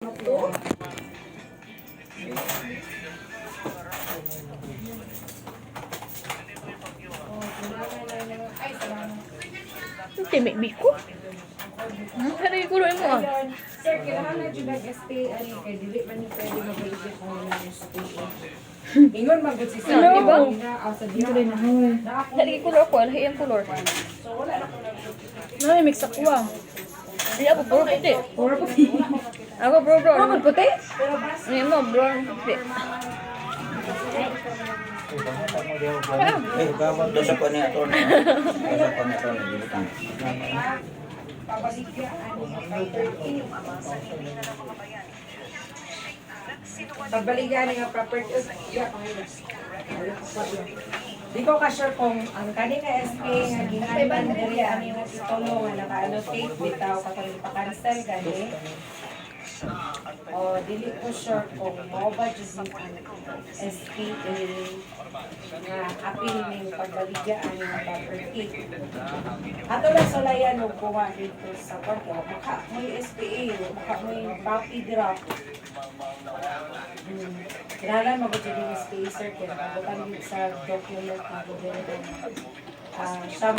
Ito? Hindi, may biko. Hari ko rin mo ah. Sir, kailangan na dyan nag-SPA kay dili man yung pwede mag-balik kung wala ng SPA. Ingon magod si Sir, Ano? di ba? Sa diya. Hari ko rin ako, lahi ang color. So wala na ko nag-SPA. Ay, mix ako ah. Hindi ako puro puti. Puro puti. Ako puro brown. Puro puti? Hindi mo, brown puti. Gamot doon sa po ni Aton. Doon sa po ni Aton. Pagbaligan nga property. Di ko ka-sure kung ang kani nga SPA nga ginagawa diri ani nga titulo nga naka-annotate bitaw katong pa-cancel gani. O dili ko sure kung mao ba jud ang SPA nga apil ning pagbaligyan nga property. Ato lang sulayan og kuha dito sa parko maka may SPA maka may copy draft. Kailangan mag-jud yung SPA sir kaya nabutan sa document na siya mo